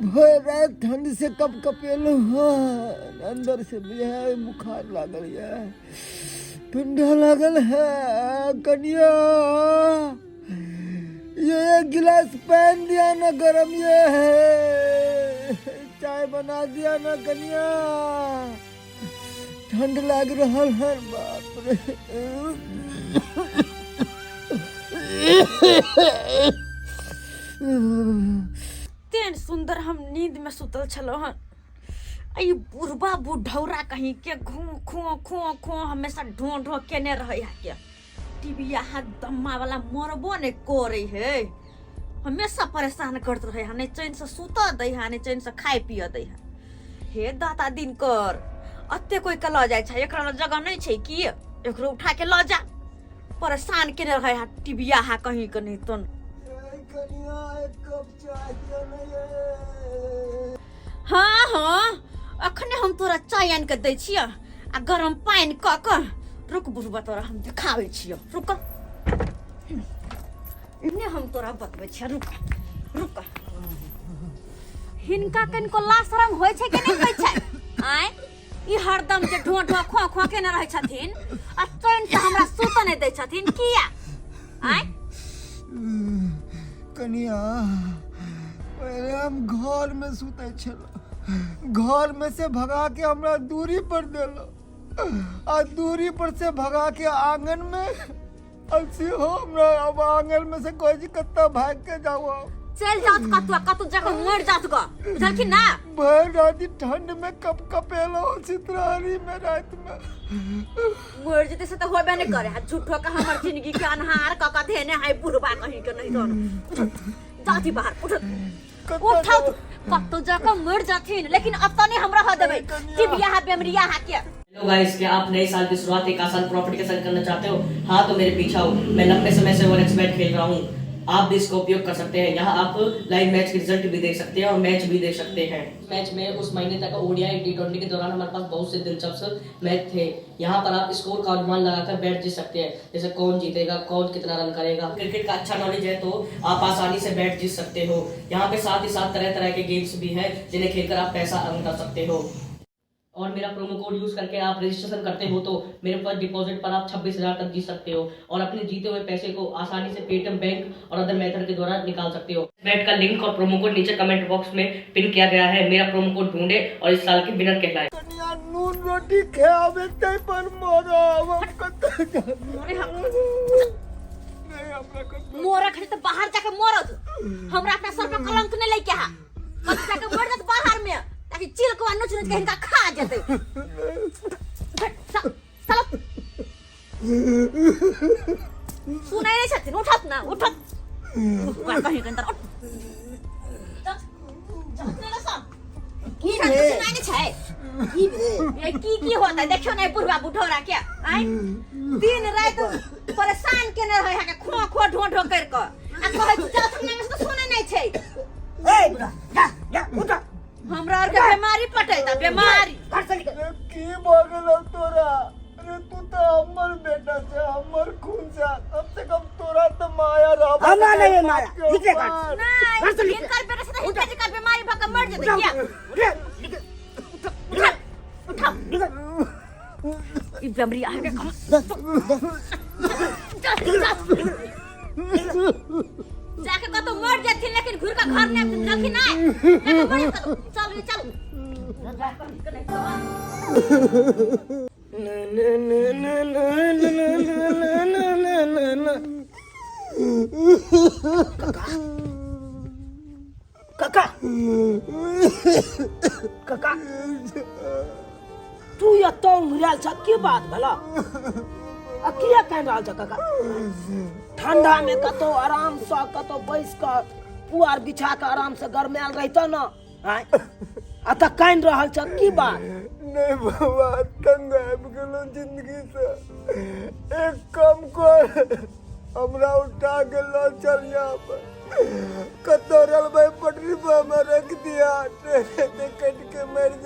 भर ठंड से कप कपेलो अंदर से बुखार लागल है, ठंडा लागल है। कन्या ये एक गिलास पानी दिया ना, गरम ये है, चाय बना दिया ना कन्या, ठंड लाग रहा है। बाप रे तेन सुंदर हम नींद में सुतल छलो हन। आई बुढ़बा बुढ़ौरा कहीं के घू खो खो खो हमेशा ढो ढो केने रहे है के टीवी यहाँ दम्मा वाला मरबो ने करे है, हमेशा परेशान करत रहे है, ने चैन से सुत दे है, ने चैन से खाए पिए दे है। हे दाता दिन कर अत्ते कोई के ल जाय छै, एकरा जगह नहीं छै कि एकरो उठा के ल जा, परेशान केने रहे है टीवी यहाँ कहीं के नहीं तो। हाँ हाँ अखने हम तोरा चाय आन के दै छियै आ गरम पानी क के। रुक बुढ़बा तोरा हम दिखाबै छियै, रुक इन्ने हम तोरा बतबै छियै, रुक रुक। हिनका कनिको लाशरम होइ छै कि नहीं होइ छै? आय ई हरदम जे ढो ढो खो खो केने रहै छथिन आ चैन से हमरा सुत नहीं दै छथिन, किया? आय कन्या पहले हम घर में सुते छलो, घर में से भगा के हमरा दूरी पर देलो, आ दूरी पर से भगा के आंगन में, हो हमरा अब आंगन में से कोई कत्ता भाग के जाओ। चल जात कतु जगह मर जात ग, बुझल कि ना? भर रात ठंड में कप कपेलो चित्रारी में रात में मर जते से तो होबे नहीं करे, झूठो का हमर जिंदगी के अनहार क क देने है बुढ़बा कहीं के नहीं दोन। जाती बाहर उठ उठा कतु जगह मर जाथिन, लेकिन अब तो नहीं हमरा ह देबे टिबिया है बेमरिया है के। हेलो गाइस, क्या आप नए साल की शुरुआत एक आसान प्रॉफिट के साथ करना चाहते हो? हाँ तो मेरे पीछे आओ, मैं लंबे समय से वन एक्सबेट खेल रहा हूँ, आप भी इसका उपयोग कर सकते हैं। यहाँ आप लाइव मैच के रिजल्ट भी देख सकते हैं और मैच भी देख सकते हैं। मैच में उस महीने तक ओडीआई टी20 के दौरान हमारे पास बहुत से दिलचस्प मैच थे। यहाँ पर आप स्कोर का अनुमान लगाकर बैट जीत सकते हैं, जैसे कौन जीतेगा, कौन कितना रन करेगा। क्रिकेट का अच्छा नॉलेज है तो आप आसानी से बैट जीत सकते हो। यहाँ पे साथ ही साथ तरह तरह के गेम्स भी हैं जिन्हें खेलकर आप पैसा अर्न कर सकते हो। और मेरा प्रोमो कोड यूज करके आप रजिस्ट्रेशन करते हो तो मेरे पास डिपॉजिट पर आप 26,000 तक जीत सकते हो और अपने जीते हुए पैसे को आसानी से पेटीएम, बैंक और अदर मेथड के द्वारा निकाल सकते हो। बैट का लिंक और प्रोमो कोड नीचे कमेंट बॉक्स में पिन किया गया है। मेरा प्रोमो कोड ढूंढे और इस साल के विनर कहलाए। कन्या नून रोटी खावे ते पर मोरा हम कत मोरे हम मोरा खड़े तो बाहर जाके मोरत, हमरा अपना सर पे कलंक नहीं लेके आ, बस जाके मर जा बाहर में ताकि चिल को नोच नोच के इनका खा जाते। चलो सुनाई नहीं सकती, उठत ना उठत कहीं के अंदर उठ चल सा की सुनाई नहीं छै की होता है? देखियो नहीं बुढ़वा बुढ़ौरा क्या आय दिन रात परेशान केने रहे है खो खो ढो ढो कर के आ कहै छै चल सुनाई में तो सुने नहीं छै। ए बुढ़ा जा जा उठ, हमरा और के बीमारी पटैता बीमारी घर से निकल। की भगल तोरा? अरे तू तो हमर बेटा छे, हमर खून से, कम से कम तोरा तो माया रहा। हमरा नहीं माया, निकले घर नहीं से निकल। इनकर बेटा से हिंदी का बीमारी भग मर जते क्या? उठा ई बीमारी आ के जाके कतो मर जाथिन, लेकिन घुर का घर में रखी ना चल चल काका काका तू ये तो मिलाल छ की बात भला अकिया कह रहल छ काका? ठंडा में कतो आराम से कतो बैस कर पुआर बिछा के आराम से गरमायल रहता ना, आ त कान रहल छ की बात? नहीं बाबा, तंग आबि गेलो जिंदगी से। एक काम कर, हमरा उठा के लो चल यहाँ पर, कतो रेलवे पटरी पर हमें रख दिया, ट्रेन से कट के मर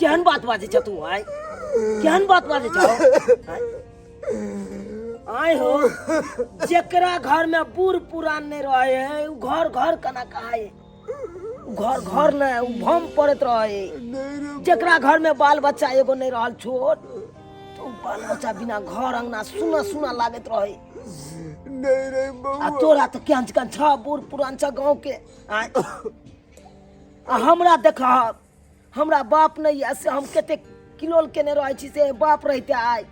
केहन बात बाजे छ तू आय केहन बात बाजे छ आय हो जेकरा घर में बूढ़ पुरान नहीं रहे है उ घर घर कना कहाए घर घर न उ भम पड़त रहे जेकरा घर में बाल बच्चा एगो नहीं रहल छोट तो बाल बच्चा बिना घर अंगना सुना सुना लागत रहे नहीं रे आ बउआ तोरा तो केहन चिकन छ बूढ़ पुरान छ गाँव के आय आ हमरा देख हमरा बाप नहीं है से हम केते किलोल केने रहे छी से बाप रहते आय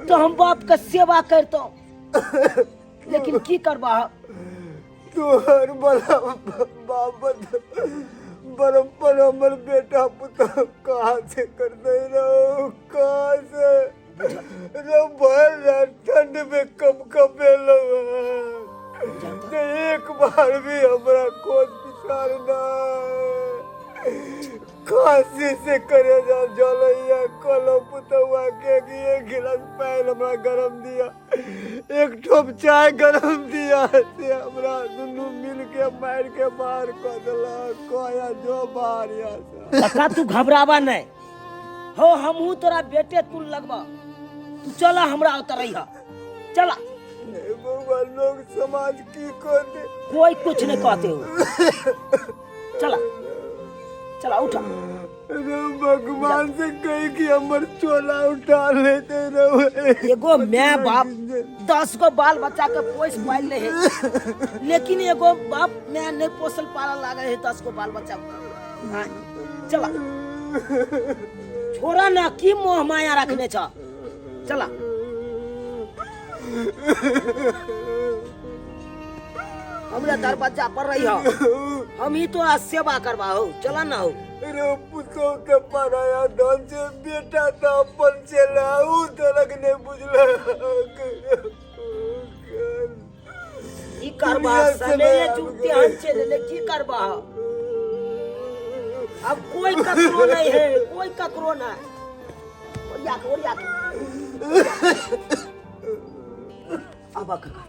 तो हम बाप के सेवा करतो लेकिन की करबा तोहर बड़ा बाबत बरम्पर हमर बेटा पुता कहाँ से कर दे रहो कहाँ से रे भर ठंड में कब कपेलो एक बार भी हमरा कोच पिछाड़ ना खांसी से करे जा जलैया कलो पुतवा के एक गिलास पानी हमरा गरम दिया एक ठोप चाय गरम दिया से हमरा दुनू मिल के मार के बाहर कर देला कोया जो बाहर या काका तू घबरावा नहीं हो हमहू तोरा बेटे तू लगबा तू चला हमरा उतरई हा चला बउआ लोग समाज की को दे कोई कुछ नहीं कहते हो चला चला उठा रे भगवान से कही कि हमर चोला उठा लेते रहे एगो मैं बाप 10 गो बाल बच्चा के पोस पाल रहे लेकिन एगो बाप मैं नहीं पोसल पाला लागे है 10 गो बाल बच्चा हाँ, चला छोरा ना की मोह माया रखने छ चला हमरा दरवाजा पर रही हो हम ही तोरा सेवा करवा हो चला ना हो रे पुतो के पराया धन से बेटा तो अपन चला उ तरक ने बुझला की करबा समेले चुपते हन चले ले की करबा अब कोई ककरो नहीं है कोई ककरो नहीं ओरिया अब काका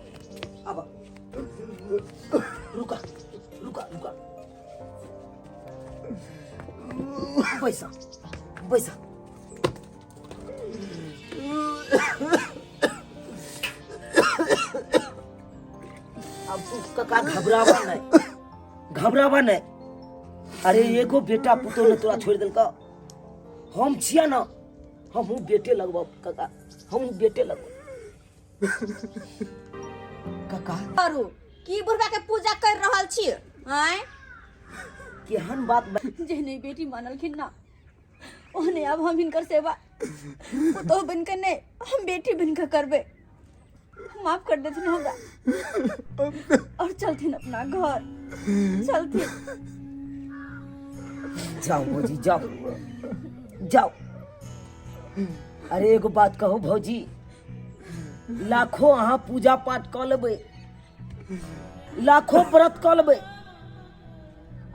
अब रुका पैसा अब तू काका घबरावा नहीं अरे एगो बेटा पुतो ने तोरा छोड़ दिल का हम छिया ना हम बेटे लगबा काका हम बेटे लगबा काका करू की बुढ़वा के पूजा कर रहल छी हैं केहन बात जेने बेटी मानलखिन ना ओने अब हम इनकर सेवा तो बन के ने हम बेटी बन के करबे माफ कर देथिन हमरा और चलथिन अपना घर चलथिन जाओ भौजी जाओ अरे एगो बात कहो भौजी लाखों अहाँ पूजा पाठ कऽ लेबै लाखों व्रत कऽ लेबै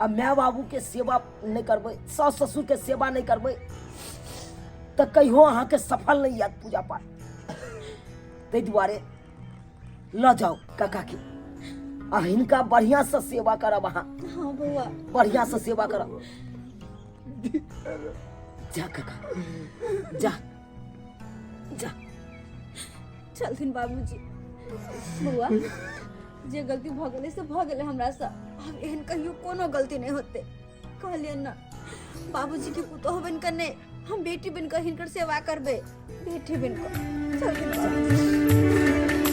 आ माय बाबू के सेवा नहीं करबै सास ससुर के सेवा नहीं करबै तऽ कहियो अहाँ के सफल नहीं हैत पूजा पाठ ताहि दुआरे ल जाओ काका के आ हिनका बढ़िया से सेवा करब अहाँ हाँ बउआ बढ़िया से सेवा करब जा काका जा चलथिन बाबूजी बउआ जे गलती भ गेलै से भ गेलै हमरा से अब एहन कहियो कोनो गलती नहीं होते कहलियन ना बाबूजी के पुतोह बन कर ने हम बेटी बन कर हिनकर सेवा करबे बेटी बन कर चलथिन बाबूजी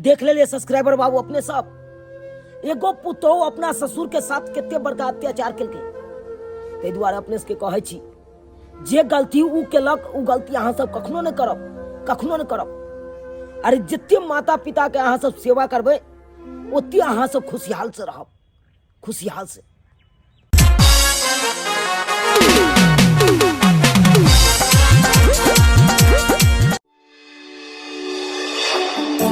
देख ले सब्सक्राइबर बाबू अपने सब एगो पुतो अपना ससुर के साथ कितने बड़का अत्याचार केलकै ताहि दुआरे अपने से कहै छी जे गलती उ केलक उ गलती अहाँ सब कखनो नहीं करब अरे जते माता पिता के अहाँ सब सेवा करबै ओते अहाँ सब खुशहाल से रहब खुशहाल से है